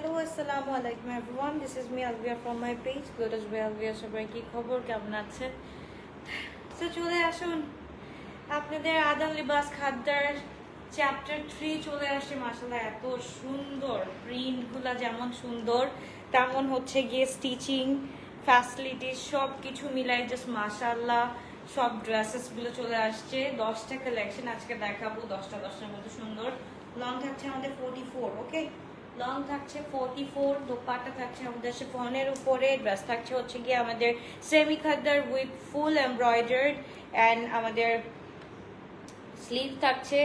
Hello, assalamu alaikum everyone. This is me Alvia from my page. Good as well, Alvia সবাই কি খবর কেমন আছেন? তো চলে আসুন আপনাদের আদম লিবাস খাদ্দার চ্যাপ্টার 3 চলে আসে। মাশাআল্লাহ এত সুন্দর প্রিন্টগুলো, যেমন সুন্দর তেমন হচ্ছে গিয়ে স্টিচিং ফ্যাসিলিটিস সব কিছু মিলাই জাস্ট মাশাআল্লাহ। সব ড্রেসেসগুলো চলে আসছে, 10টা কালেকশন আজকে দেখাবো। 10টার মধ্যে সুন্দর লং থাকছে আমাদের 44, ওকে লং থাকছে 44, দোপাট্টা থাকছে আমাদের শিফনের উপরে, ড্রেস থাকছে হচ্ছে গিয়ে আমাদের semi khaddar with full embroidered and আমাদের স্লিভ থাকছে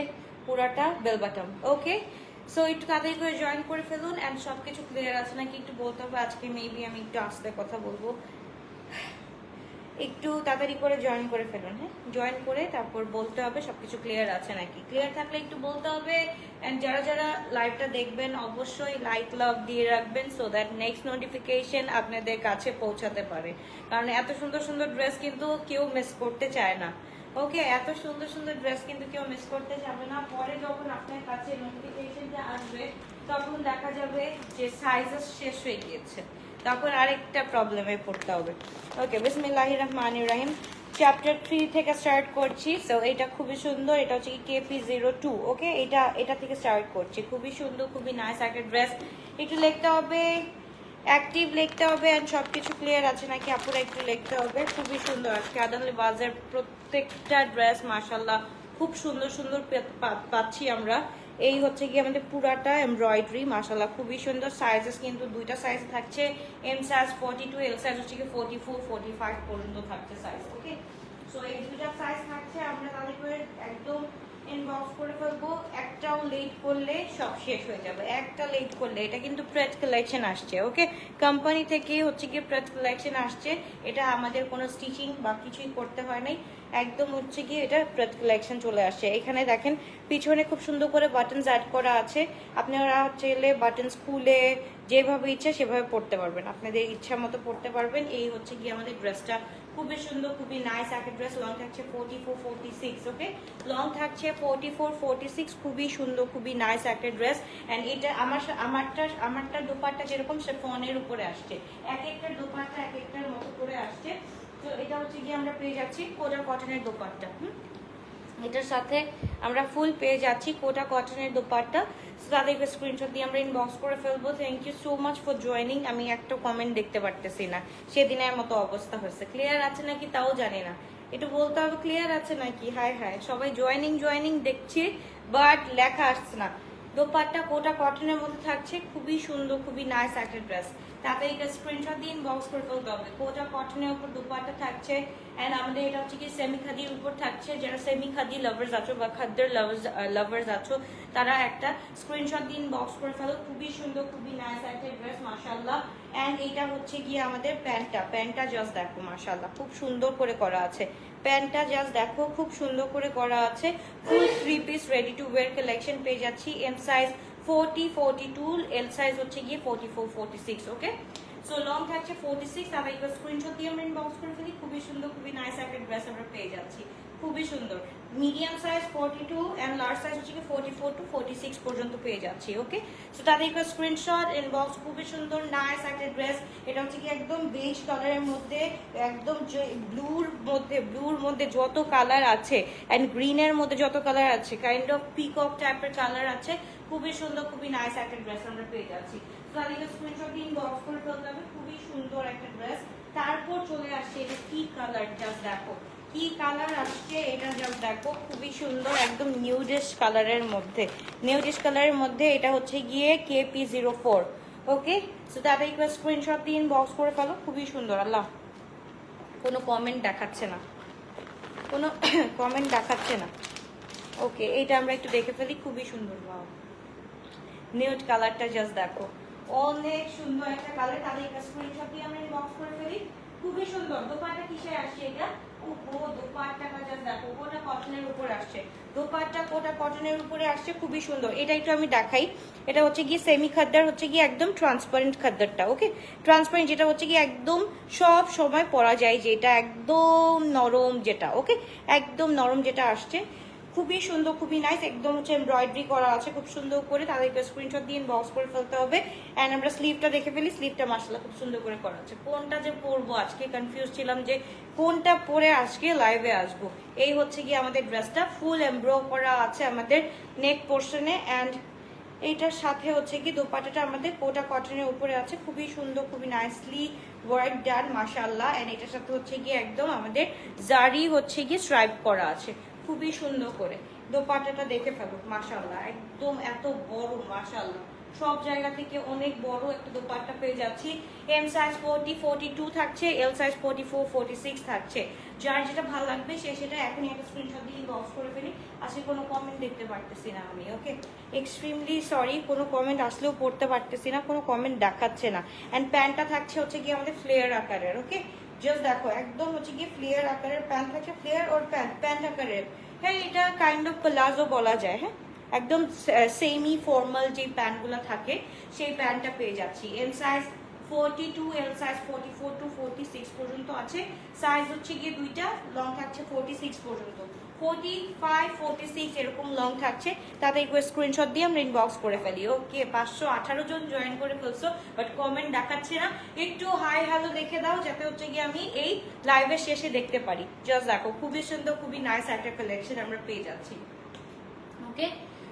পুরাটা বেল বাটম। ওকে, সো একটু তাড়াতাড়ি করে জয়েন করে ফেলুন অ্যান্ড সব কিছু ক্লিয়ার আছে নাকি একটু বলতে হবে। আজকে মেবি আমি একটু আস্তে কথা বলবো, একটু তাড়াতাড়ি করে জয়েন করে ফেলুন। হ্যাঁ, জয়েন করে তারপর বলতে হবে সবকিছু ক্লিয়ার আছে নাকি। ক্লিয়ার থাকলে একটু বলতে হবে। অ্যান্ড যারা যারা লাইভটা দেখবেন অবশ্যই লাইক লাভ দিয়ে রাখবেন, সো দ্যাট নেক্সট নোটিফিকেশন আপনাদের কাছে পৌঁছাতে পারে। কারণ এত সুন্দর সুন্দর ড্রেস কিন্তু কেউ মিস করতে চায় না। ওকে, এত সুন্দর সুন্দর ড্রেস কিন্তু কেউ মিস করতে যাবে না। পরে যখন আপনার কাছে নোটিফিকেশনটা আসবে তখন দেখা যাবে যে সাইজেস শেষ হয়ে গিয়েছে, তখন আরেকটা প্রবলেমে পড়তে হবে। ওকে, বিসমিল্লাহির রহমানির রহিম। চ্যাপ্টার 3 থেকে স্টার্ট করছি। সো এটা খুবই সুন্দর, এটা হচ্ছে KP02। ওকে, এটা থেকে স্টার্ট করছি। খুবই সুন্দর, খুবই নাইস একটা ড্রেস। একটু লিখতে হবে, অ্যাক্টিভ লিখতে হবে অ্যান্ড সব কিছু ক্লিয়ার আছে নাকি আপুরা একটু লিখতে হবে। খুবই সুন্দর আজকে আদম লিবাসের প্রত্যেকটা ড্রেস মাশাআল্লাহ খুব সুন্দর সুন্দর পাচ্ছি আমরা। এই হচ্ছে কি আমাদের পুরাটা এমব্রয়ডারি মাশাআল্লাহ খুবই সুন্দর। সাইজেস কিন্তু দুইটা সাইজ থাকছে, এম সাইজ 42, এল সাইজ হচ্ছে কি 44, 45 পর্যন্ত থাকছে সাইজ। ওকে, সো এই দুইটা সাইজ থাকছে। আমরা তাহলে করে একদম ইনবক্স করে ফেলবো। একটাও লেট করলে সব শেষ হয়ে যাবে, একটা লেট করলে। এটা কিন্তু প্রেট কালেকশন আসছে। ওকে, কোম্পানি থেকে হচ্ছে কি প্রেট কালেকশন আসছে। এটা আমাদের কোনো স্টিচিং বা কিছুই করতে হয় নাই, একদম হচ্ছে কি এটা প্রেট কালেকশন চলে আসছে। এখানে দেখেন পিছনে খুব সুন্দর করে বাটনস অ্যাড করা আছে। আপনারা চাইলে বাটনস খুলে যেভাবে ইচ্ছা সেভাবে পড়তে পারবেন, আপনাদের ইচ্ছা মতো পড়তে পারবেন। এই হচ্ছে কি আমাদের ড্রেসটা খুবই সুন্দর, খুবই নাইস একটা ড্রেস। লং থাকছে 44, 46। ওকে, লং থাকছে 44, 46, খুবই সুন্দর, খুবই নাইস একটা ড্রেস। অ্যান্ড এটা আমারটা দোপাট্টা যেরকম সে ফোনের উপরে আসছে, এক একটা দোপাট্টা এক একটার মতো করে আসছে। তো এটা হচ্ছে গিয়ে আমরা পেয়ে যাচ্ছি কোটা কটনের দোপাট্টা। এটার সাথে আমরা ফুল পেয়ে যাচ্ছি কোটা কটনের দোপাট্টা। তাদেরকে স্ক্রিনশট দিয়ে আমরা ইনবক্স করে ফেলবো। Thank you so much for joining. আমি একটা কমেন্ট দেখতে পারতেছি না, সেদিনের মতো অবস্থা হয়েছে। ক্লিয়ার আছে নাকি তাও জানি না, একটু বলতে হবে ক্লিয়ার আছে নাকি। হায় হায়, সবাই জয়েনিং দেখছি বাট লেখা আসছে না। দোপাট্টা কোটা কটনের মধ্যে থাকছে, খুবই সুন্দর, খুবই নাইস একটা ড্রেস। তাতে এটা স্ক্রিনশট দিয়ে ইনবক্স করে ফেলতে হবে। কোটা কটনের উপর দোপাট্টা থাকছে অ্যান্ড আমাদের এটা হচ্ছে কি সেমি খাদির উপর থাকছে। যারা সেমি খাদি লাভার্স আছো বা খাদ্যের লাভার্স আছো তারা একটা স্ক্রিনশট দিয়ে ইনবক্স করে ফেলো। খুবই সুন্দর, খুবই নাইস একটা ড্রেস মাশাআল্লাহ। অ্যান্ড এইটা হচ্ছে গিয়ে আমাদের প্যান্টটা জাস্ট দেখো মাশাআল্লাহ খুব সুন্দর করে করা আছে। প্যান্টটা জাস্ট দেখো খুব সুন্দর করে করা আছে। ফুল 3 piece ready to wear collection পেয়ে যাচ্ছি। এম সাইজ 40, 42, এল সাইজ হচ্ছে গিয়ে 44, 46। ওকে, সো লং থাকছে 46। আমরা একবার স্ক্রিনশট দিয়ে আমরা ইনবক্স করে ফেলি। খুবই সুন্দর, খুবই নাইস একটা ড্রেস আমরা পেয়ে যাচ্ছি, খুবই সুন্দর। Medium size 42 and large size হচ্ছে কি 44 টু 46 পর্যন্ত পেয়ে যাচ্ছি। ওকে, সো তাদের একবার স্ক্রিনশট ইনবক্স। খুবই সুন্দর নাইস একটা ড্রেস। এটা হচ্ছে কি একদম বেজ কালারের মধ্যে, একদম ব্লুর মধ্যে যত কালার আছে এন্ড গ্রিনের মধ্যে যত কালার আছে, কাইন্ড অফ পিকক টাইপের কালার আছে। খুবই সুন্দর, খুবই নাইস একটা ড্রেস আমরা পেয়ে যাচ্ছি। তাদেরকে স্ক্রিনশট দিয়ে ইনবক্স করে ফেলতে হবে। খুবই সুন্দর একটা ড্রেস। তারপর চলে আসছে এটা কি কালার, জাস্ট দেখো কি কালার আসছে, এটা জাস্ট দেখো খুবই সুন্দর, একদম নিউডিশ কালারের মধ্যে। এটা হচ্ছে গিয়ে KP04। ওকে, সো তাদের একবার স্ক্রিনশট দিয়ে ইনবক্স করে ফেলো। খুবই সুন্দর। আল্লাহ, কোনো কমেন্ট দেখাচ্ছে না, ওকে, এইটা আমরা একটু দেখে ফেলি। খুবই সুন্দর, ওয়াও, নিউড কালারটা জাস্ট দেখো অনেক সুন্দর একটা কালার। তাদের একটা স্ক্রিনশট দিয়ে আমরা ইনবক্স করে ফেলি। খুবই সুন্দর। দোপাট্টা কিসে আসছে এটা? ওহো, দোপাট্টাটা জাস্ট দেখো কোটা কটনের উপর আসছে। দোপাট্টা কোটা কটনের উপরে আসছে, খুবই সুন্দর। এটা একটু আমি দেখাই। এটা হচ্ছে গিয়ে সেমি খাদ্দার, হচ্ছে গিয়ে একদম ট্রান্সপারেন্ট খাদ্দারটা। ওকে, ট্রান্সপারেন্ট যেটা হচ্ছে গিয়ে একদম সব সময় পরা যায়, যেটা একদম নরম যেটা। ওকে, একদম নরম যেটা আসছে। খুবই সুন্দর, খুবই নাইস, একদম হচ্ছে এমব্রয়ডারি করা আছে খুব সুন্দর করে। তাদেরকে স্ক্রিনশট দিয়ে ইনবক্স করে ফেলতে হবে। অ্যান্ড আমরা স্লিভটা দেখে ফেলি, স্লিভটা মাশাআল্লাহ খুব সুন্দর করে করা আছে। কোনটা যে পরবো আজকে কনফিউজ ছিলাম যে কোনটা পরে আজকে লাইভে আসবো। এই হচ্ছে গিয়ে আমাদের ড্রেসটা, ফুল এমব্রো করা আছে আমাদের নেক পোর্শনে। অ্যান্ড এইটার সাথে হচ্ছে কি দোপাট্টাটা আমাদের কোটা কটনের উপরে আছে, খুবই সুন্দর, খুবই নাইসলি ওয়ার্ক ডান মাশাআল্লাহ। এন্ড এটার সাথে হচ্ছে গিয়ে একদম আমাদের জারি হচ্ছে গিয়ে স্ট্রাইপ করা আছে খুবই সুন্দর করে। দোপাট্টাটা দেখে ফেলো মাশাআল্লাহ, একদম এত বড় মাশাআল্লাহ, সব জায়গা থেকে অনেক বড় একটা দোপাট্টা পেয়ে যাচ্ছি। এম সাইজ 40, 42 থাকছে, এল সাইজ 44, 46 থাকছে। যার যেটা ভালো লাগবে সে সেটা এখনই একটা স্ক্রিনশট দিয়ে ইনবক্স করে ফেলি। আসলে কোনো কমেন্ট দেখতে পারতেছি না আমি, ওকে এক্সট্রিমলি সরি, কোনো কমেন্ট আসলেও পড়তে পারতেছি না, কোনো কমেন্ট দেখাচ্ছে না। অ্যান্ড প্যান্টটা থাকছে হচ্ছে গিয়ে আমাদের ফ্লেয়ার আকারের, ওকে জাস্ট দেখো একদম হচ্ছে গিয়ে ফ্লেয়ার আকারের প্যান্ট থাকছে, ফ্লেয়ার ওর প্যান্ট আকারের। হ্যাঁ এটা কাইন্ড অফ প্লাজো বলা যায়, হ্যাঁ একদম সেমি ফর্মাল যে প্যান্টগুলো থাকে সেই প্যান্টটা পেয়ে যাচ্ছি। M size 42, L size 44 to 46 পর্যন্ত আছে। সাইজ হচ্ছে গিয়ে দুইটা, লং থাকছে 46 পর্যন্ত, 45, 46 এরকম লং থাকছে। তাদেরকে স্ক্রিনশট দিয়ে আমরা ইনবক্স করে ফেলি। ওকে 518 জন জয়েন করে ফেলছো, বাট কমেন্ট দেখাচ্ছে না। একটু হাই হ্যালো দেখে দাও যাতে হচ্ছে গিয়ে আমি এই লাইভের শেষে দেখতে পারি। জাস্ট দেখো খুবই সুন্দর, খুবই নাইস একটা কালেকশন আমরা পেয়ে যাচ্ছি। ওকে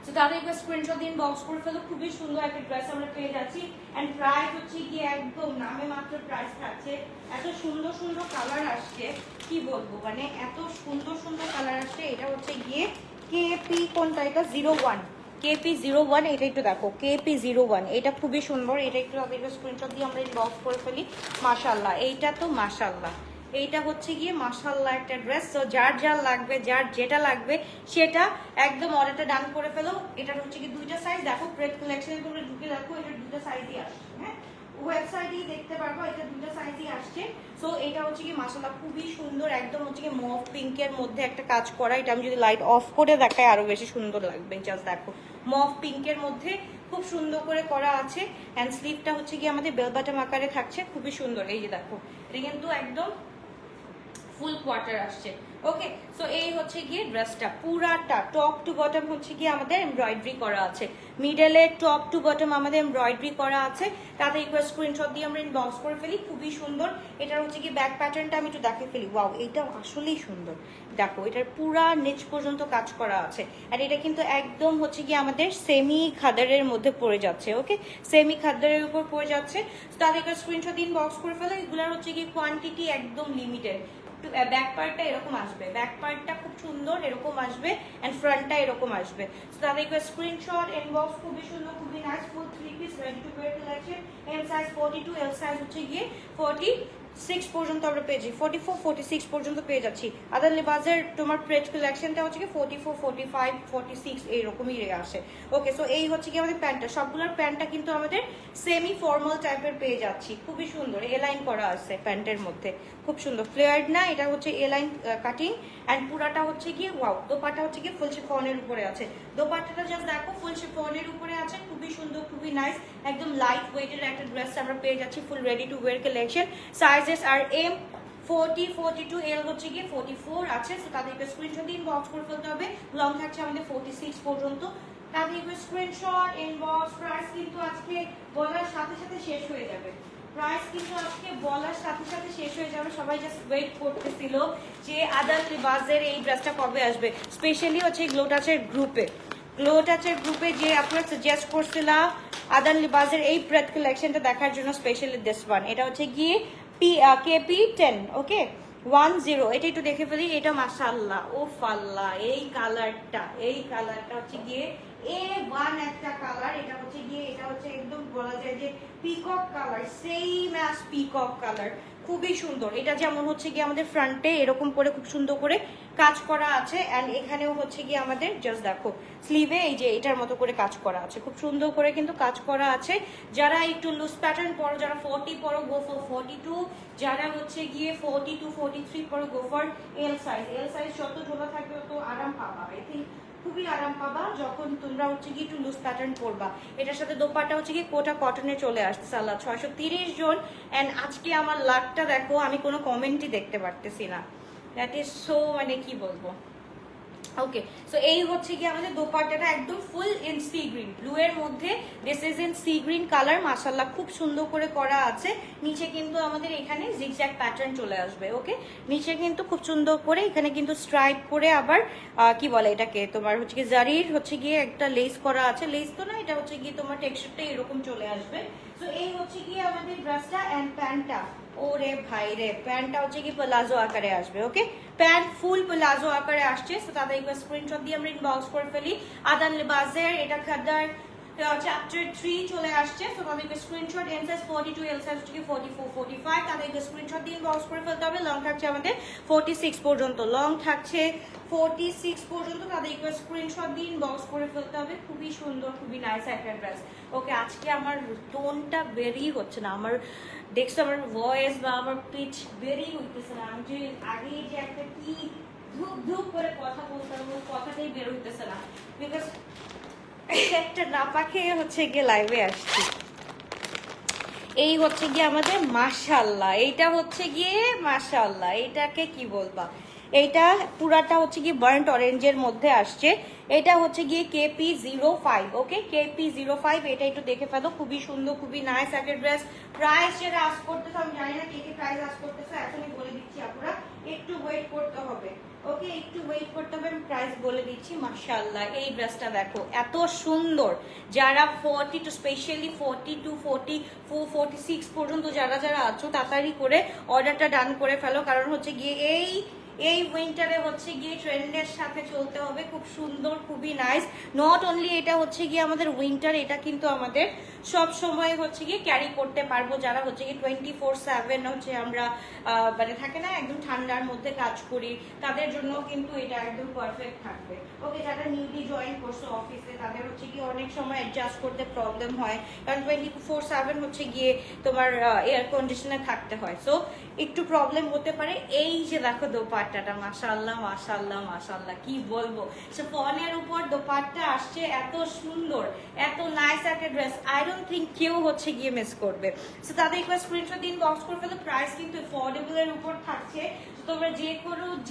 তো তাদেরকে স্ক্রিনশট দিয়ে ইনবক্স করে ফেলো, খুবই সুন্দর একটা ড্রেস আমরা পেয়ে যাচ্ছি। এন্ড প্রাইস হচ্ছে গিয়ে একদম নামে মাত্র প্রাইস থাকছে। এত সুন্দর সুন্দর কালার আসছে কি বলবো, মানে এত সুন্দর সুন্দর কালার আসছে। এটা হচ্ছে গিয়ে কেপি কোনটা, এটা 01, কেপি 01, এটা একটু দেখো কেপি 01, এটা খুবই সুন্দর। এটা একটু তাদেরকে স্ক্রিনশট দিয়ে আমরা ইনবক্স করে ফেলি। মাশাআল্লাহ, এইটা তো মাশাআল্লাহ, এইটা হচ্ছে গিয়ে মাশাআল্লাহ একটা ড্রেস। তো যার যার লাগবে, যার যেটা লাগবে সেটা একদম অর্ডারটা ডান করে ফেলো। এটার হচ্ছে কি দুইটা সাইজ, দেখো প্রেড কালেকশনের উপরে ঢুকে দেখো এটা দুইটা সাইজই আসছে, হ্যাঁ ওয়েবসাইটেই দেখতে পারবো এটা দুইটা সাইজই আসছে। সো এটা হচ্ছে কি মাশাআল্লাহ খুবই সুন্দর, একদম হচ্ছে কি মভ পিঙ্কের মধ্যে একটা কাজ করা। এটা আমি যদি লাইট অফ করে দেখাই আরো বেশি সুন্দর লাগবে। জাস্ট দেখো মভ পিঙ্কের মধ্যে খুব সুন্দর করে করা আছে। অ্যান্ড স্লিভটা হচ্ছে কি আমাদের বেল বাটম আকারে থাকছে, খুবই সুন্দর। এই যে দেখো এটা কিন্তু একদম ফুল কোয়ার্টার আসছে। ওকে সো এই হচ্ছে গিয়ে ড্রেসটা পুরাটা টপ টু বটম হচ্ছে গিয়ে আমাদের এমব্রয়ডারি করা আছে, মিডলে টপ টু বটম আমাদের এমব্রয়ডারি করা আছে। তাতে একবার স্ক্রিনশট দিয়ে আমরা ইনবক্স করে ফেলি, খুবই সুন্দর। এটার হচ্ছে কি ব্যাক প্যাটার্নটা আমি একটু দেখে ফেলি। ওয়াও এটা আসলেই সুন্দর, দেখো এটার পুরা নিচ পর্যন্ত কাজ করা আছে। আর এটা কিন্তু একদম হচ্ছে কি আমাদের সেমি খাদারের মধ্যে পড়ে যাচ্ছে, ওকে সেমি খাদারের উপর পড়ে যাচ্ছে। তাদের একবার স্ক্রিনশট দিয়ে ইনবক্স করে ফেলো। এগুলোর হচ্ছে কি কোয়ান্টিটি একদম লিমিটেড। ব্যাক পার্টটা এরকম আসবে, ব্যাক পার্টটা খুব সুন্দর এরকম আসবে, এন্ড ফ্রন্টটা এরকম আসবে। সো তাদেরকে স্ক্রিনশট ইনবক্স, খুবই সুন্দর, খুবই nice, full 3 piece ready to wear collection. M size 42, L size হচ্ছে গিয়ে 46 পর্যন্ত আমরা পেয়েছি, 44, 46 পর্যন্ত পেয়ে যাচ্ছি। আদার লিবাজের তোমার প্রেড কালেকশনটা হচ্ছে কি 44, 45, 46 এইরকমই আসে। ওকে সো এই হচ্ছে কি আমাদের প্যান্টটা, সবগুলোর প্যান্টটা কিন্তু আমাদের সেমি ফর্মাল টাইপের পেয়ে যাচ্ছি, খুবই সুন্দর। এ লাইন করা আছে প্যান্টের মধ্যে, খুব সুন্দর ফ্লেয়ার্ড না, এটা হচ্ছে এ লাইন কাটিং। অ্যান্ড পুরাটা হচ্ছে কি ওয়াও, দোপাট্টা হচ্ছে কি ফুল শিফনের উপরে আছে। দোপাট্টাটা জাস্ট দেখো ফুল শিফনের উপরে আছে, খুবই সুন্দর, খুবই নাইস, একদম লাইট ওয়েটের একটা ড্রেস আমরা পেয়ে যাচ্ছি, full ready to wear collection. Sizes are M 40, 42, L হচ্ছে গিয়ে 44 আছে। সো তাদেরকে স্ক্রিনশট দিয়ে ইনবক্স করে ফেলতে হবে। লং থাকছে আমাদের 46 পর্যন্ত। তাদেরকে স্ক্রিনশট ইনবক্স। প্রাইস কিন্তু আজকে বলার সাথে সাথে শেষ হয়ে যাবে, প্রাইস কিন্তু আজকে বলার সাথে সাথে শেষ হয়ে যাবে। সবাই জাস্ট ওয়েট করতেছিল যে আদার লিবাজের এই ড্রেসটা কবে আসবে। স্পেশালি হচ্ছে গ্লো টাচের গ্রুপে যে আপনারা সাজেস্ট করছিলাম আদার লিবাজের এই প্রেড কালেকশনটা দেখার জন্য, স্পেশালি দিস ওয়ান। এটা হচ্ছে গিয়ে কেপি 10, ওকে 10। এটা একটু দেখে ফেলি। এটা মাশাআল্লাহ ও ফাল্লা, এই কালারটা হচ্ছে গিয়ে A1 একটা কালার। এটা হচ্ছে গিয়ে এটা হচ্ছে একদম বলা যায় যে peacock colour, same as peacock colour, খুবই সুন্দর। এটা যেমন হচ্ছে গিয়ে আমাদের ফ্রন্টে এরকম করে খুব সুন্দর করে কাজ করা আছে। অ্যান্ড এখানেও হচ্ছে গিয়ে আমাদের জাস্ট দেখো স্লিভে এই যে এটার মতো করে কাজ করা আছে, খুব সুন্দর করে কিন্তু কাজ করা আছে। যারা একটু লুজ প্যাটার্ন পরো, যারা 40 পরো গো ফর 42, যারা হচ্ছে গিয়ে 42, 43 পরো গো ফর এল সাইজ। যত ঝোলা থাকবে তত আরাম পাবা, আই থিঙ্ক খুবই আরাম পাবা যখন তোমরা হচ্ছে কি একটু লুজ প্যাটার্ন পরবা। এটার সাথে দোপাট্টা হচ্ছে কি কোটা কটনে চলে আসছে। সাল্লাহ 630 জন। অ্যান্ড আজকে আমার লাকটা দেখো, আমি কোনো কমেন্টই দেখতে পারতেছি না। দ্যাট ইজ সো, মানে কি বলবো, ওকে, সো এই হচ্ছে কি আমাদের দোপাট্টাটা একদম ফুল ইন সি গ্রিন ব্লু এর মধ্যে, this is in sea green colour, মাশাআল্লাহ খুব সুন্দর করে করা আছে। নিচে কিন্তু আমাদের এখানে জিগজ্যাগ প্যাটার্ন চলে আসবে। ওকে, নিচে কিন্তু খুব সুন্দর করে এখানে কিন্তু স্ট্রাইপ করে আবার কি বলে এটাকে তোমার হচ্ছে কি জারির হচ্ছে গিয়ে একটা লেস করা আছে, লেস তো না, এটা হচ্ছে গিয়ে তোমার টেক্সচারটা এরকম চলে আসবে। সো এই হচ্ছে গিয়ে আমাদের ড্রেসটা এন্ড প্যান্টটা, ওরে ভাই রে, প্যান্টটা হচ্ছে কি প্লাজো আকারে আসবে। ওকে, প্যান্ট ফুল প্লাজো আকারে আসছে। তো তাদের একবার স্ক্রিনশট দিয়ে আমরা ইনবক্স করে ফেলি। আদান লিবাসের এটা খাদ্দার চ্যাপ্টার 3 চলে আসছে। তো তাদেরকে screenshot, M size 42, L size হচ্ছে 44 45, তাদেরকে স্ক্রিনশট দিয়ে ইনবক্স করে ফেলতে হবে। লং থাকছে আমাদের 46 পর্যন্ত, লং থাকছে 46 পর্যন্ত, তাদেরকে স্ক্রিনশট দিয়ে ইনবক্স করে ফেলতে হবে। খুবই সুন্দর, খুবই নাইস একটা ড্রেস। ওকে, আজকে আমার টোনটা বেরই হচ্ছে না, আমার দেখছো আমার ভয়েস বা আমার পিচ বেরই হইতেছে না। আমি যে আগে যে একটা কি ধুপ ধুপ করে কথা বলতাম, ওই কথাটাই বের হইতেছে না, বিকজ একটা নাপা খেয়ে হচ্ছে গিয়ে লাইভে আসছি। এই হচ্ছে গিয়ে আমাদের মাশাআল্লাহ, এইটা হচ্ছে গিয়ে মাশাআল্লাহ, এইটাকে কি বলবা, এইটা পুরাটা হচ্ছে গিয়ে বার্ন্ট অরেঞ্জের মধ্যে আসছে। এটা হচ্ছে গিয়ে KP05। ওকে, KP05, এটা একটু দেখে ফেলো, খুবই সুন্দর, খুবই নাইস একটা ড্রেস। প্রাইস যেটা আস করতেছো আমি জানি না কে কে প্রাইস আস করতেছো, এখনই বলে দিচ্ছি আপুরা, একটু ওয়েট করতে হবে। ওকে, একটু ওয়েট করতে হবে, আমি প্রাইস বলে দিচ্ছি। মাশাআল্লাহ, এই ড্রেসটা দেখো এত সুন্দর। যারা 40 টু স্পেশালি 42 44 46 পর্যন্ত যারা যারা আছো, তাড়াতাড়ি করে অর্ডারটা ডান করে ফেলো, কারণ হচ্ছে গিয়ে এই উইন্টারে হচ্ছে গিয়ে ট্রেন্ডের সাথে চলতে হবে। খুব সুন্দর, খুবই নাইস। নট অনলি এটা হচ্ছে গিয়ে আমাদের উইন্টার, এটা কিন্তু আমাদের সব সময় হচ্ছে গিয়ে ক্যারি করতে পারবো। যারা হচ্ছে গিয়ে 24/7 হচ্ছে আমরা মানে থাকে না একদম ঠান্ডার মধ্যে কাজ করি, তাদের জন্য কিন্তু এটা একদম পারফেক্ট থাকবে। ওকে, যারা নিউলি জয়েন করছো অফিসে, তাদের হচ্ছে গিয়ে অনেক সময় অ্যাডজাস্ট করতে প্রবলেম হয়, কারণ 24/7 হচ্ছে গিয়ে তোমার এয়ার কন্ডিশনে থাকতে হয়, সো একটু প্রবলেম হতে পারে। এই যে দেখো দোপাট্টাটা, মাশাআল্লাহ মাশাআল্লাহ মাশাআল্লাহ, কি বলবো, সে ফনের উপর দোপাট্টা আসছে, এত সুন্দর, এত নাইস একটা ড্রেস। আই ডোন্ট থিঙ্ক কেউ হচ্ছে গিয়ে মিস করবে। সো তাদের একবার স্ক্রিনশট দিন, বক্স করে ফেলো। প্রাইস কিন্তু অ্যাফোর্ডেবল এর উপর থাকছে, তোমরা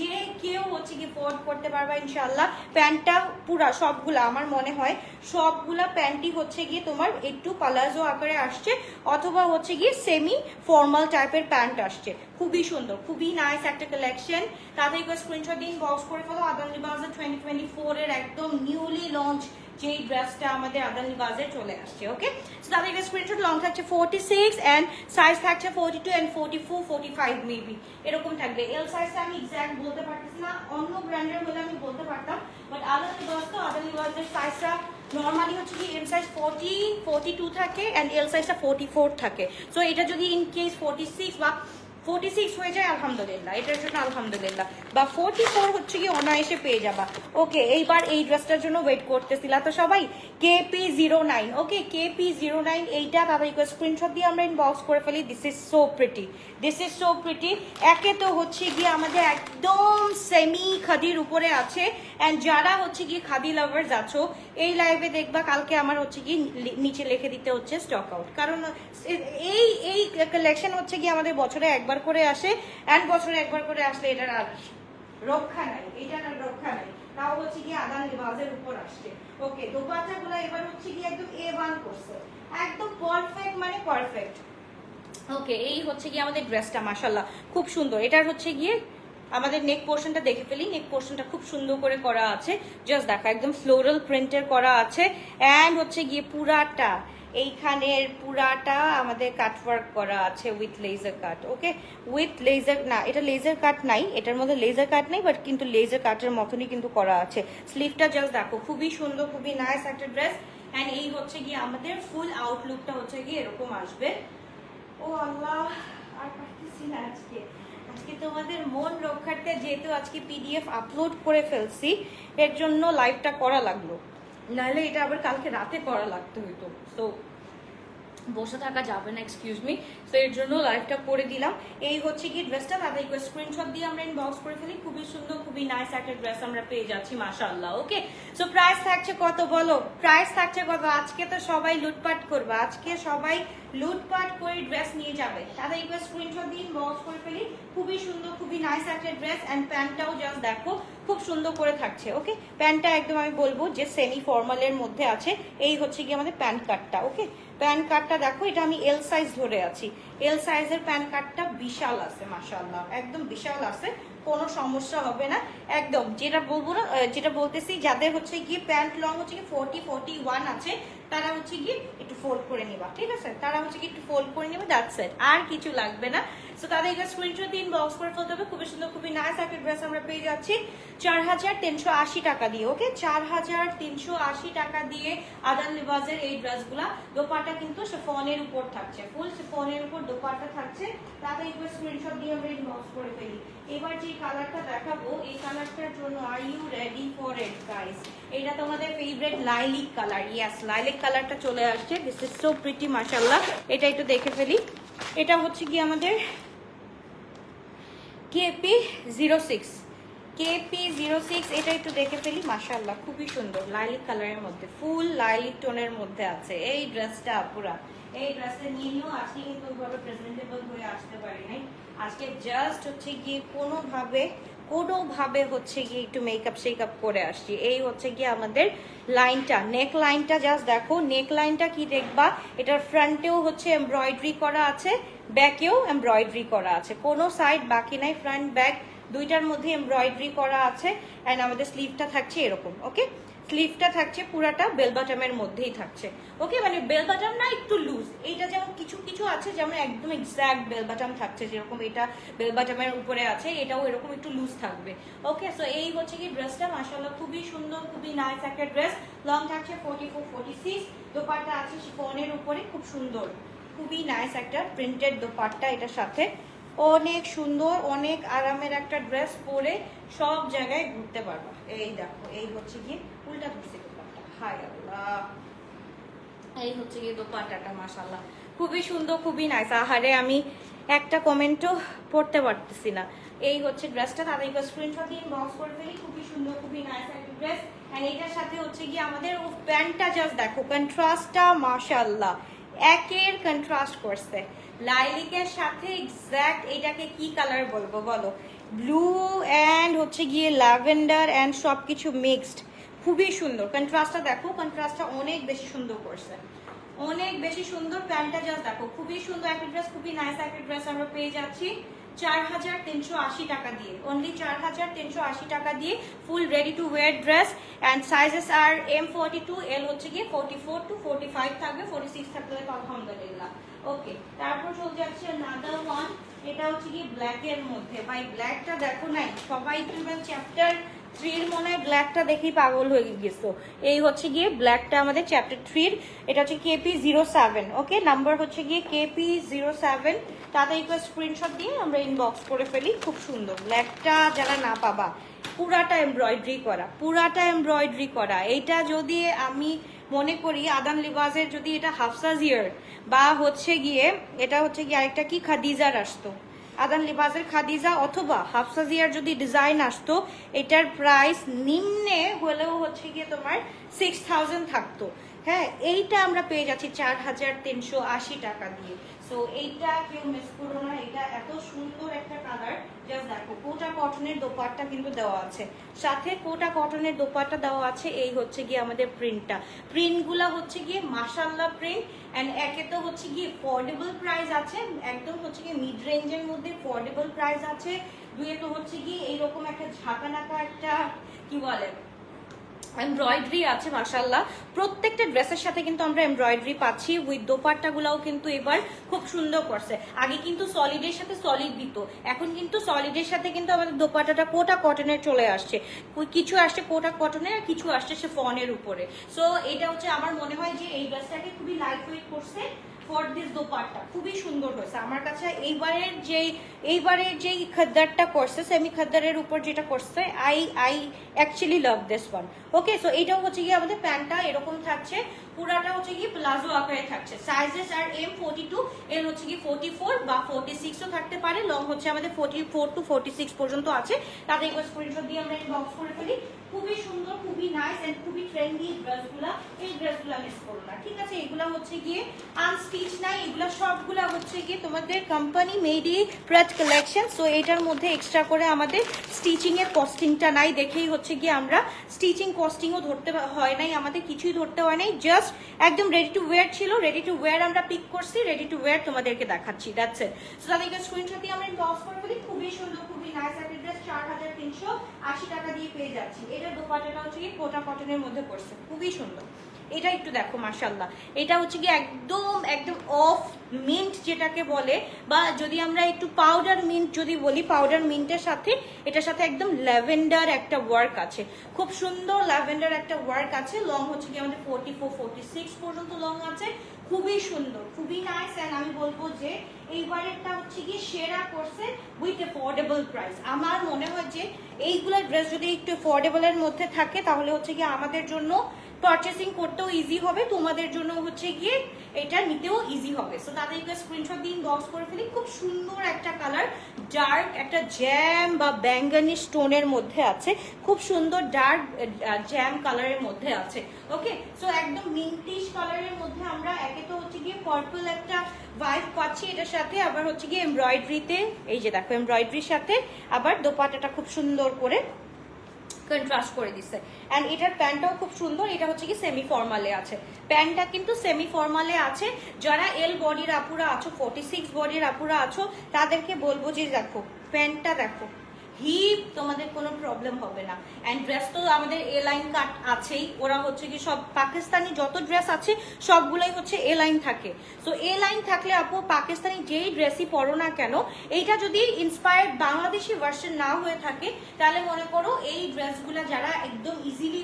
যে কেউ হচ্ছে কি ফোর্ড করতে পারবা ইনশাআল্লাহ। প্যান্টটা পুরা সবগুলা, আমার মনে হয় সবগুলা প্যান্টই হচ্ছে গিয়ে তোমার একটু পালাজো আকারে আসছে, অথবা হচ্ছে গিয়ে সেমি ফর্মাল টাইপের প্যান্ট আসছে। খুবই সুন্দর, খুবই নাইস একটা কালেকশন। তাদেরকে স্ক্রিনশট দিন, বক্স করে ফেলো। আদান লিবাসের 2024 এর একদম নিউলি লঞ্চ যেই ড্রেসটা আমাদের আদান লিবাসে চলে আসছে। ওকে, সো তাদেরকে স্ক্রিনশট, লং থাকছে 46 এন্ড সাইজ থাকছে 42 এন্ড 44 45 মেবি এরকম থাকবে। এল সাইজটা আমি এক্স্যাক্ট বলতে পারতেছি না, অন্য ব্র্যান্ডের হলে আমি বলতে পারতাম, বাট আদান লিবাস তো আদান লিবাসের সাইজটা নর্মালি হচ্ছে কি এম সাইজ 42 থাকে এন্ড এল সাইজটা 44 থাকে। সো এটা যদি ইন কেস 46 বা 46 হয়ে যায় আলহামদুলিল্লাহ, এটার জন্য আলহামদুলিল্লাহ, বা 44 হচ্ছে কি অনায়াসে পেয়ে যাবা। ওকে, এইবার এই ড্রেসটার জন্য ওয়েট করতেছিলা তো সবাই, KP09। ওকে, KP09, এইটা তাদের স্ক্রিনশট দিয়ে আমরা ইনবক্স করে ফেলি। This is so pretty, this is so pretty. একে তো হচ্ছে গিয়ে আমাদের একদম সেমি খাদির উপরে আছে, অ্যান্ড যারা হচ্ছে গিয়ে খাদি লাভার্স আছো, এই লাইভে দেখবা কালকে আমার হচ্ছে গিয়ে নিচে লিখে দিতে হচ্ছে স্টক আউট, কারণ এই কালেকশন হচ্ছে গিয়ে আমাদের বছরে একবার করে আসে, অ্যান্ড বছরে একবার করে আসলে এটার আর রক্ষা নাই, এটার আর রক্ষা নাই। তাও হচ্ছে গিয়ে আদান লিবাসের উপর আসছে। ওকে, দোপাট্টাগুলো এবার হচ্ছে গিয়ে একদম A1 করছে, একদম পারফেক্ট, মানে পারফেক্ট। ওকে, এই হচ্ছে গিয়ে আমাদের ড্রেসটা, মাশাআল্লাহ খুব সুন্দর। এটার হচ্ছে গিয়ে আমাদের নেক পোর্শনটা দেখে ফেলি, নেক পোর্শনটা খুব সুন্দর করে করা আছে, জাস্ট দেখা একদম ফ্লোরাল প্রিন্টের করা আছে, অ্যান্ড হচ্ছে গিয়ে পুরাটা এইখানের পুরাটা আমাদের কাটওয়ার্ক করা আছে with laser cut. Okay, with laser, না এটা লেজার কাট নাই, এটার মধ্যে লেজার কাট নাই, বাট কিন্তু লেজার কাটের মতনই কিন্তু করা আছে। স্লিভটা জাস্ট দেখো, খুবই সুন্দর, খুবই নাইস একটা ড্রেস। অ্যান্ড এই হচ্ছে গিয়ে আমাদের ফুল আউটলুকটা হচ্ছে গিয়ে এরকম আসবে। ও আল্লাহ, আর পারতেছি না আজকে তোমাদের মন রক্ষার্থে, যেহেতু আজকে PDF আপলোড করে ফেলছি, এর জন্য লাইভটা করা লাগলো, নাহলে এটা আবার কালকে রাতে করা লাগতে হইতো। তো বসে থাকা যাবে না, এক্সকিউজ মি, সো এর জন্য লাইভটা করে দিলাম। এই হচ্ছে কি ড্রেসটা, তাদের স্ক্রিনশট দিয়ে আমরা ইনবক্স করে ফেলি। খুবই সুন্দর, খুবই নাইস একটা ড্রেস আমরা পেয়ে যাচ্ছি, মাশাআল্লাহ। ওকে, সো প্রাইস থাকছে কত বলো, প্রাইস থাকছে কত? আজকে তো সবাই লুটপাট করবে, আজকে সবাই লুটপাট করে ড্রেস নিয়ে যাবে তাদের একবার স্ক্রিনশট দিন, বক্স করে ফেলি। খুবই সুন্দর, খুবই নাইস একটা ড্রেস অ্যান্ড প্যান্টটাও জাস্ট দেখো খুব সুন্দর করে থাকছে। ওকে, প্যান্টটা একদম আমি বলবো যে সেমি ফর্মালের মধ্যে আছে। এই হচ্ছে কি আমাদের প্যান্ট কাটটা। ওকে, প্যান্ট কাটটা দেখো, এটা আমি এল সাইজ ধরে আছি। এল সাইজের প্যান্ট কাটটা বিশাল আছে, মাশাআল্লাহ একদম বিশাল আছে, কোনো সমস্যা হবে না একদম। যেটা বলবো না, যেটা বলতেছি, যাদের হচ্ছে গিয়ে প্যান্ট লং হচ্ছে কি 40-41 আছে, তারা হচ্ছে গিয়ে একটু ফোল্ড করে নিবা, ঠিক আছে? তারা হচ্ছে কি একটু ফোল্ড করে নিবা, দ্যাটস ইট, আর কিছু লাগবে না। সো তাদের স্ক্রিনশট দিন, বক্স করে ফেলতে হবে। খুবই সুন্দর, খুবই নাইস একটা ড্রেস আমরা পেয়ে যাচ্ছি 4380 টাকা দিয়ে। ওকে, 4380 টাকা দিয়ে আদান লিবাজের এই ড্রেসগুলা। দোপাট্টা কিন্তু শিফনের উপর থাকছে, ফুল শিফনের উপর দোপাট্টা থাকছে। তাদের একবার স্ক্রিনশট দিয়ে আমরা ইনবক্স করে ফেলি। এবার যে কালারটা দেখাবো, এই কালারটার জন্য are you ready for it guys? এটা তোমাদের ফেভারিট লাইলিক কালার। ইয়েস, লাইলিক কালারটা চলে আসছে। দিস ইজ সো প্রিটি, মাশাআল্লাহ। এটা একটু দেখে ফেলি। এটা হচ্ছে কি আমাদের KP06, KP06। এটা একটু দেখে ফেলি, মাশাআল্লাহ খুবই সুন্দর লাইলিক কালারের মধ্যে, ফুল লাইলিক টোনের মধ্যে আছে এই ড্রেসটা। পুরা এই ড্রেসটা নিয়ে নিও। আজকে কিন্তু ওইভাবে প্রেজেন্টেবল হয়ে আসতে পারি নাই, আজকে জাস্ট হচ্ছে গিয়ে কোনোভাবে হচ্ছে গিয়ে একটু মেকআপ শেকআপ করে আসছি। এই হচ্ছে গিয়ে আমাদের লাইনটা, নেক লাইনটা জাস্ট দেখো। নেক লাইনটা কি দেখবা, এটার ফ্রন্টেও হচ্ছে এমব্রয়ডারি করা আছে, ব্যাকেও এমব্রয়ডারি করা আছে, কোনো সাইড বাকি নাই, ফ্রন্ট ব্যাক দুইটার মধ্যে এমব্রয়ডারি করা আছে। অ্যান্ড আমাদের স্লিভটা থাকছে এরকম। ওকে, স্লিভটা থাকছে পুরাটা বেল বাটমের মধ্যেই থাকছে। ওকে, মানে বেল বাটম না, একটু লুজ। এইটা যেমন কিছু কিছু আছে যেমন একদম এক্স্যাক্ট বেল বাটম থাকছে, যেরকম এটা বেল বাটমের উপরে আছে, এটাও এরকম একটু লুজ থাকবে। ওকে, সো এই হচ্ছে কি ড্রেসটা, মাশাআল্লাহ খুবই সুন্দর, খুবই নাইস একটা ড্রেস। লং থাকছে 44-46, দোপাট্টা আছে শিফনের উপরে, খুব সুন্দর, খুবই নাইস একটা প্রিন্টেড দোপাট্টা এটার সাথে। অনেক সুন্দর, অনেক আরামের একটা ড্রেস, পরে সব জায়গায় ঘুরতে পারবা। এই দেখো, এই হচ্ছে গিয়ে উল্টা ধরছে দোপাট্টা, হায় আল্লাহ। এই হচ্ছে গিয়ে দোপাট্টাটা, মাশাআল্লাহ খুবই সুন্দর, খুবই নাইস। আহারে, আমি একটা কমেন্টও পড়তে পারতেছি না। এই হচ্ছে ড্রেসটা, তাদের স্ক্রিনশট দিয়ে বক্স করে ফেলি। খুবই সুন্দর, খুবই নাইস একটা ড্রেস। এন্ড এটার সাথে হচ্ছে গিয়ে আমাদের প্যান্টটা জাস্ট দেখো, কন্ট্রাস্টটা মাশাআল্লাহ একের কন্ট্রাস্ট করছে লাইলিকের সাথে। এক্স্যাক্ট এটাকে কি কালার বলবো বলো? ব্লু অ্যান্ড হচ্ছে গিয়ে ল্যাভেন্ডার অ্যান্ড সবকিছু মিক্সড, খুবই সুন্দর। কন্ট্রাস্টটা দেখো, কন্ট্রাস্টটা অনেক বেশি সুন্দর করছে, অনেক বেশি সুন্দর। প্যান্টটা জাস্ট দেখো, খুবই সুন্দর একটা ড্রেস, খুবই নাইস একটা ড্রেস আমরা পেয়ে যাচ্ছি 4380 টাকা দিয়ে, অনলি 4380 টাকা দিয়ে ফুল ready to wire dress. And sizes R M42, L হচ্ছে গিয়ে 44-45 থাকবে, 46 থাকলে তো আলহামদুলিল্লাহ। ওকে, তারপর চলে যাচ্ছে আনাদার ওয়ান। এটা হচ্ছে গিয়ে ব্ল্যাক এর মধ্যে। ভাই ব্ল্যাকটা দেখো নাই, সবাই তুমি চ্যাপ্টার 3 মনে হয় ব্ল্যাকটা দেখেই পাগল হয়ে গেছো। এই হচ্ছে গিয়ে ব্ল্যাকটা আমাদের চ্যাপ্টার 3, এটা হচ্ছে KP07। ওকে, নাম্বার হচ্ছে গিয়ে KP07। তাদের একটু স্ক্রিনশট দিয়ে আমরা ইনবক্স করে ফেলি। খুব সুন্দর ব্ল্যাকটা, যারা না পাবা, পুরাটা এমব্রয়ডারি করা, পুরাটা এমব্রয়ডারি করা। এইটা যদি আমি মনে করি আদান লিবাজের যদি এটা হাফসা জিয়ার বা হচ্ছে গিয়ে এটা হচ্ছে গিয়ে আরেকটা কি খাদিজার আসতো, আদান লিবাজের খাদিজা অথবা হাফসা জিয়ার যদি ডিজাইন আসতো, এটার প্রাইস নিম্নে হলেও হচ্ছে গিয়ে তোমার 6000 থাকতো। হ্যাঁ, এইটা আমরা পেয়ে যাচ্ছি 4380 টাকা দিয়ে। সো এইটা কেউ মিস করো না, এটা এত সুন্দর একটা কালার। জাস্ট দেখো, কোটা কটনের দোপাট্টা কিন্তু দেওয়া আছে, সাথে কোটা কটনের দোপাট্টা দেওয়া আছে। এই হচ্ছে গিয়ে আমাদের প্রিন্টটা, প্রিন্টগুলা হচ্ছে গিয়ে মাশাআল্লাহ প্রিন্ট। অ্যান্ড একে তো হচ্ছে গিয়ে অ্যাফোর্ডেবল প্রাইস আছে, একদম হচ্ছে গিয়ে মিড রেঞ্জের মধ্যে অ্যাফোর্ডেবল প্রাইস আছে। দুয়ে তো হচ্ছে গিয়ে এইরকম একটা ঝাঁকানাকা একটা কি বলে এমব্রয়ডারি আছে, মাশাআল্লাহ। প্রত্যেকটা ড্রেসের সাথে কিন্তু আমরা এমব্রয়ডারি পাচ্ছি, উইথ দোপাট্টাগুলাও কিন্তু এবার খুব সুন্দর করছে। আগে কিন্তু সলিডের সাথে সলিড দিত, এখন কিন্তু সলিডের সাথে কিন্তু আমাদের দোপাট্টাটা কোটা কটনের চলে আসছে। কিছু আসছে কোটা কটনের, আর কিছু আসছে শিফনের উপরে। সো এটা হচ্ছে আমার মনে হয় যে এই ড্রেসটাকে খুবই লাইট ওয়েট করছে ফর দিস দোপাট্টা, খুবই সুন্দর হয়েছে আমার কাছে। এইবারের যেই খদ্দারটা করছে, সেমি খদ্দারের উপর যেটা করছে, I actually love this one. Okay, so এইটাও হচ্ছে গিয়ে আমাদের প্যান্টটা এরকম থাকছে, পুরাটা হচ্ছে কি প্লাজো আকারে থাকছে। সাইজেস আর এম 42, এর হচ্ছে কি 44 বা 46ও থাকতে পারে। লং হচ্ছে আমাদের 44 টু 46 পর্যন্ত আছে। তাদের একবার স্ক্রিনশট দিয়ে আমরা ইনবক্স করে ফেলি। খুবই সুন্দর, খুবই নাইস এন্ড খুবই ট্রেন্ডি ড্রেসগুলা। এই ড্রেসগুলা মিস করো না, ঠিক আছে? এগুলা হচ্ছে গিয়ে আনস্টিচ নাই, এগুলা সবগুলা হচ্ছে গিয়ে তোমাদের কোম্পানি মেডি প্রেট কালেকশন। সো এটার মধ্যে এক্সট্রা করে আমাদের স্টিচিং এর কস্টিংটা নাই, দেখেই হচ্ছে গিয়ে আমরা স্টিচিং কস্টিংও ধরতে হয় নাই, আমাদের কিছুই ধরতে হয় নাই। জাস্ট একদম রেডি টু ওয়্যার ছিল, রেডি টু ওয়্যার আমরা পিক করছি, রেডি টু ওয়্যার তোমাদেরকে দেখাচ্ছি। That's it. সো তাদেরকে স্ক্রিনশট দিয়ে আমরা ইনবক্স করে ফেলি। খুবই সুন্দর, খুবই নাইস একটা ড্রেস, 4380 টাকা দিয়ে পেয়ে যাচ্ছি। এটার দোপাট্টাটা হচ্ছে কি কোটা কটনের মধ্যে পড়ছে, খুবই সুন্দর। এটা একটু দেখো মাশাআল্লাহ, এটা হচ্ছে কি একদম একদম অফ মিন্ট যেটাকে বলে, বা যদি আমরা একটু পাউডার মিন্ট যদি বলি, পাউডার মিন্টের সাথে এটার সাথে একদম ল্যাভেন্ডার একটা ওয়ার্ক আছে, খুব সুন্দর ল্যাভেন্ডার একটা ওয়ার্ক আছে। লং হচ্ছে কি আমাদের 44 46 পর্যন্ত লং আছে, খুবই সুন্দর, খুবই নাইস। এন্ড আমি বলবো যে এইবারেরটা হচ্ছে কি সেরা করছে উইথ অ্যাফোর্ডেবল প্রাইস। আমার মনে হয় যে এইগুলা ড্রেস যদি একটু অ্যাফোর্ডেবলের মধ্যে থাকে তাহলে হচ্ছে কি আমাদের জন্য পারচেসিং করতেও ইজি হবে, তোমাদের জন্য হচ্ছে গিয়ে এটা নিতেও ইজি হবে। সো তাদেরকে স্ক্রিনশট দিয়ে ইনবক্স করে ফেলি। খুব সুন্দর একটা কালার, ডার্ক একটা জ্যাম বা ব্যাঙ্গানি স্টোনের মধ্যে আছে, খুব সুন্দর ডার্ক জ্যাম কালারের মধ্যে আছে। ওকে, সো একদম মিন্টিশ কালারের মধ্যে আমরা একে তো হচ্ছে গিয়ে পার্পল একটা ভাইব পাচ্ছি এটার সাথে, আবার হচ্ছে গিয়ে এমব্রয়ডারিতে, এই যে দেখো এমব্রয়ডারির সাথে আবার দোপাট্টাটা খুব সুন্দর করে কন্ট্রাস্ট করে দিচ্ছে। এন্ড এটার প্যান্টটাও খুব সুন্দর, এটা হচ্ছে কি সেমি ফর্মালে আছে, প্যান্টটা কিন্তু সেমি ফর্মালে আছে। যারা এল বডির আপুরা আছো, 46 বডির আপুরা আছো, তাদেরকে বলবো যে দেখো প্যান্টটা দেখো, হিপ তোমাদের কোনো প্রবলেম হবে না। এন্ড ড্রেস তো আমাদের এ লাইন কাট আছেই, ওরা হচ্ছে কি সব পাকিস্তানি যত ড্রেস আছে সবগুলাই হচ্ছে এ লাইন থাকে। সো এ লাইন থাকলে আপু পাকিস্তানি যেই ড্রেসই পরো না কেন, এইটা যদি ইন্সপায়ার্ড বাংলাদেশি ভার্সন না হয়ে থাকে তাহলে মনে করো এই ড্রেসগুলা যারা একদম ইজিলি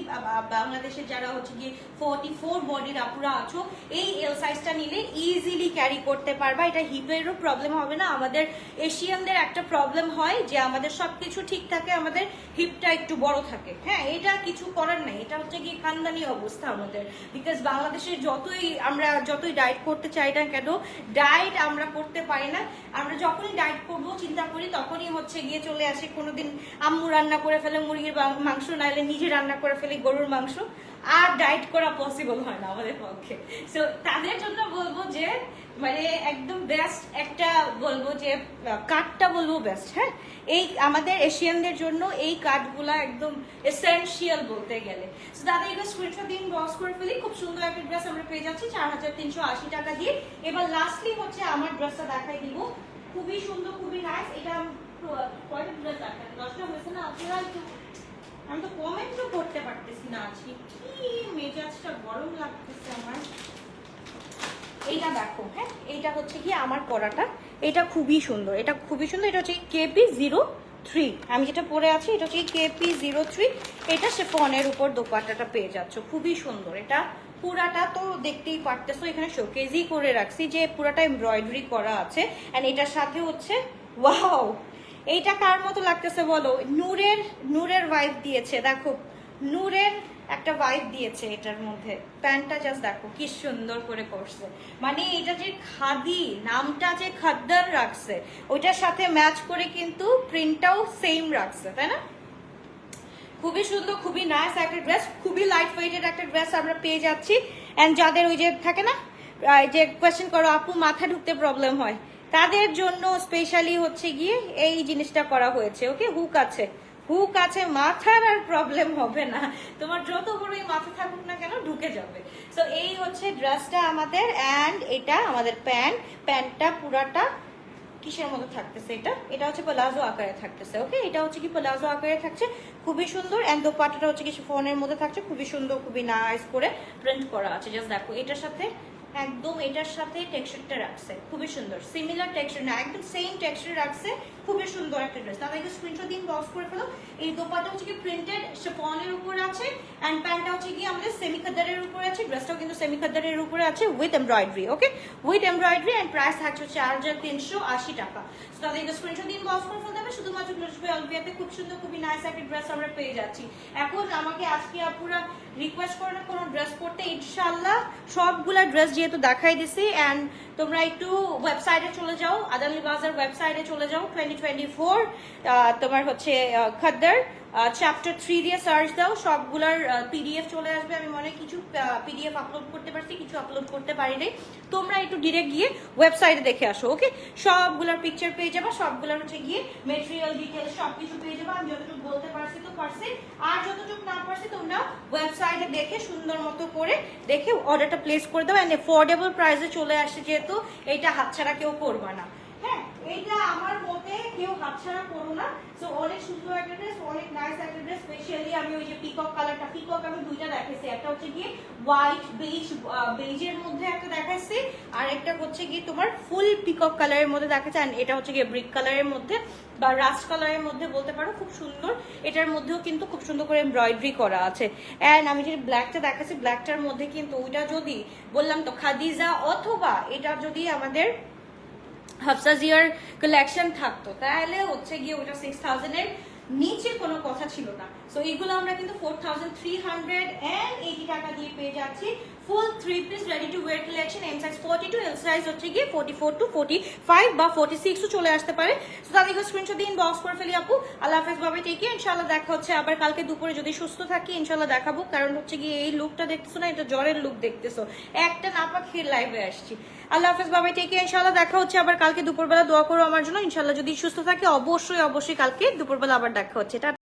বাংলাদেশে যারা হচ্ছে গিয়ে 44 বডির আপুরা আছো, এই এল সাইজটা নিলে ইজিলি ক্যারি করতে পারবা। এটা হিপেরও প্রবলেম হবে না। আমাদের এশিয়ানদের একটা প্রবলেম হয় যে আমাদের সবকিছু ঠিক থাকে, আমাদের হিপটা একটু বড় থাকে। হ্যাঁ, এটা কিছু করার নাই, এটা হচ্ছে কি খানদানি অবস্থা আমাদের। বিকজ বাংলাদেশে যতই ডায়েট করতে চাই না কেন, ডায়েট আমরা করতে পারি না। আমরা যখনই ডায়েট করবো চিন্তা করি তখনই হচ্ছে গিয়ে চলে আসে কোনোদিন আম্মু রান্না করে ফেলে মুরগির মাংস, নাইলে নিজে রান্না করে ফেলে গরুর মাংস, আর ডায়েট করা পসিবল হয় না আমাদের পক্ষে। সো তাদের জন্য বলবো যে মানে একদম বেস্ট একটা বলবো যে কাটটা বলবো বেস্ট। হ্যাঁ, এই আমাদের এশিয়ানদের জন্য এই কাটগুলা একদম এসেনশিয়াল বলতে গেলে। সো দাদা এগুলো স্ক্রিনশট দিন বক্স করে ফেলি। খুব সুন্দর একটা ড্রেস আমরা পেয়ে যাচ্ছি 4380 টাকা দিয়ে। এবার লাস্টলি হচ্ছে আমার ড্রেসটা দেখাই দিব, খুবই সুন্দর, খুবই নাইস। এটা কয়টা ড্রেস দেখান, 10টা হয়েছে না? আপনারা একটু, আমি তো কমেন্টও করতে পারতেছি না আজকে, কি মেজাজটা গরম লাগতেছে আমার। এইটা দেখো, হ্যাঁ এইটা হচ্ছে কি আমার পরাটা, এটা খুবই সুন্দর, এটা খুবই সুন্দর। এটা হচ্ছে KP03, আমি যেটা পরে আছি এটা হচ্ছে KP03। এটা শিফনের উপর দোপাট্টাটা পেয়ে যাচ্ছ, খুবই সুন্দর। এটা পুরাটা তো দেখতেই পারতেছো, এখানে শোকেজই করে রাখছি যে পুরাটা এমব্রয়ডারি করা আছে। এন্ড এটার সাথে হচ্ছে ওয়াও, এইটা কার মতো লাগতেছে বলো? নূরের ভাইব দিয়েছে, দেখো নূরের একটা ভাইব দিয়েছে এটার মধ্যে। প্যান্টটা জাস্ট দেখো কি সুন্দর করে করছে, মানে এটা যে খাদি নামটা যে খাদ্দার রাখছে ওইটার সাথে ম্যাচ করে কিন্তু প্রিন্টটাও সেম রাখছে, তাই না? খুবই সুন্দর, খুবই নাইস একটা ড্রেস, খুবই লাইট ওয়েটেড একটা ড্রেস আমরা পেয়ে যাচ্ছি। এন্ড যাদের ওই যে থাকে না যে কোয়েশ্চেন করো আপু মাথা ঢুকতে প্রবলেম হয়, তাদের জন্য স্পেশালি হচ্ছে গিয়ে এই জিনিসটা করা হয়েছে। ওকে, হুক আছে, মাথার আর প্রবলেম হবে না, তোমার যত বড়ই মাথা থাকুক না কেন ঢুকে যাবে। সো এই হচ্ছে ড্রেসটা আমাদের। এন্ড এটা আমাদের প্যান্টটা পুরাটা কিসের মতো থাকতেছে, এটা হচ্ছে প্লাজো আকারে থাকতেছে। ওকে, এটা হচ্ছে কি প্লাজো আকারে থাকছে, খুবই সুন্দর। এন্ড দোপাট্টাটা হচ্ছে কি শিফনের মধ্যে থাকছে, খুবই সুন্দর, খুবই নাইস করে প্রিন্ট করা আছে। জাস্ট দেখো এটার সাথে একদম এটার সাথে টেক্সচারটা রাখছে, খুবই সুন্দর, সিমিলার টেক্সচার না একদম সেম টেক্সচার রাখছে, খুবই সুন্দর একটা ড্রেস। তাদেরকে স্ক্রিনশট দিন বক্স করে ফেলো। এই দোপাট্টা হচ্ছে কি প্রিন্টেড শিফনের উপর আছে, এন্ড প্যান্টটা হচ্ছে কি আমাদের সেমি খাদ্দারের উপরে আছে, ড্রেসটাও কিন্তু সেমি খাদ্দারের উপরে আছে with embroidery. Okay, with embroidery. And price থাকছে 4380 টাকা। তাদেরকে স্ক্রিনশট দিন বক্স করে ফেলতে থাকবে শুধুমাত্র গ্লোটাস বাই অলভিয়াতে খুব সুন্দর খুবই নাইস একটা ড্রেস আমরা পেয়ে যাচ্ছি। এখন আমাকে আজকে আপুরা রিকোয়েস্ট করে না কোনো ড্রেস পরতে, ইনশাআল্লাহ সবগুলা ড্রেস যেহেতু দেখাই দিছি। অ্যান্ড তোমরা একটু ওয়েবসাইটে চলে যাও, আদানি বাজার ওয়েবসাইটে চলে যাও, 2024 তোমার হচ্ছে খদ্দার চ্যাপ্টার 3 দিয়ে সার্চ দাও, সবগুলার পিডিএফ চলে আসবে। আমি মনে হয় কিছু পিডিএফ আপলোড করতে পারছি, কিছু আপলোড করতে পারিনি। তোমরা একটু ডিরেক্ট গিয়ে ওয়েবসাইটে দেখে আসো, ওকে? সবগুলার পিকচার পেয়ে যাবা, সবগুলার হচ্ছে গিয়ে মেটেরিয়াল ডিটেলস সবকিছু পেয়ে যাবা। আমি যতটুকু বলতে পারছি তো পারছি, আর যতটুকু না পারছি তোমরা ওয়েবসাইটে দেখে সুন্দর মতো করে দেখে অর্ডারটা প্লেস করে দাও। অ্যান্ড অ্যাফোর্ডেবল প্রাইসে চলে আসছে যেহেতু, এইটা হাতছাড়া কেউ করবা না। হ্যাঁ, এইটা আমার মতে কেউ হাতছাড়া করো না। সো অনেক সুন্দর একটা ড্রেস, অনেক নাইস একটা ড্রেস। স্পেশালি আমি ওই যে পিকক কালারটা, পিকক আমি দুইটা দেখাইছি, একটা হচ্ছে গিয়ে হোয়াইট বেজ, বেজের মধ্যে একটা দেখাইছি, আর একটা হচ্ছে গিয়ে তোমার ফুল পিকক কালারের মধ্যে দেখাচ্ছে। অ্যান্ড এটা হচ্ছে গিয়ে ব্রিক কালারের মধ্যে বা রাস্ট কালারের মধ্যে বলতে পারো, খুব সুন্দর। এটার মধ্যেও কিন্তু খুব সুন্দর করে এমব্রয়ডারি করা আছে। অ্যান্ড আমি যে ব্ল্যাকটা দেখাচ্ছি, ব্ল্যাকটার মধ্যে কিন্তু ওইটা যদি বললাম তো খাদিজা অথবা এটা যদি আমাদের হাফসা জিয়ার কালেকশন থাকতো তাহলে হচ্ছে গিয়ে ওটা 6000 এর নিচে কোনো কথা ছিল না। সো এইগুলো আমরা কিন্তু 4380 টাকা দিয়ে পেয়ে যাচ্ছি। Full 3 piece ready to wear collection, M size 42, L size হচ্ছে গিয়ে 44 টু 45 বা 46 ও চলে আসতে পারে। সো তাদেরকে স্ক্রিনশট দিয়ে ইনবক্স করে ফেলি আপু। আল্লাহ হাফেজ, বাবাই, টেক কেয়ার। ইনশাআল্লাহ দেখা হচ্ছে আবার কালকে দুপুরে, যদি সুস্থ থাকি ইনশাআল্লাহ দেখাবো। কারণ হচ্ছে গিয়ে এই লুকটা দেখতেছো না, এটা জ্বরের লুক দেখতেছো, একটা নাপা খেয়ে লাইভে আসছি। আল্লাহ হাফেজ, বাবাই, টেক কেয়ার। ইনশাআল্লাহ দেখা হচ্ছে আবার কালকে দুপুরবেলা। দোয়া করো আমার জন্য, ইনশাআল্লাহ যদি সুস্থ থাকি অবশ্যই কালকে দুপুরবেলা আবার দেখা হচ্ছে।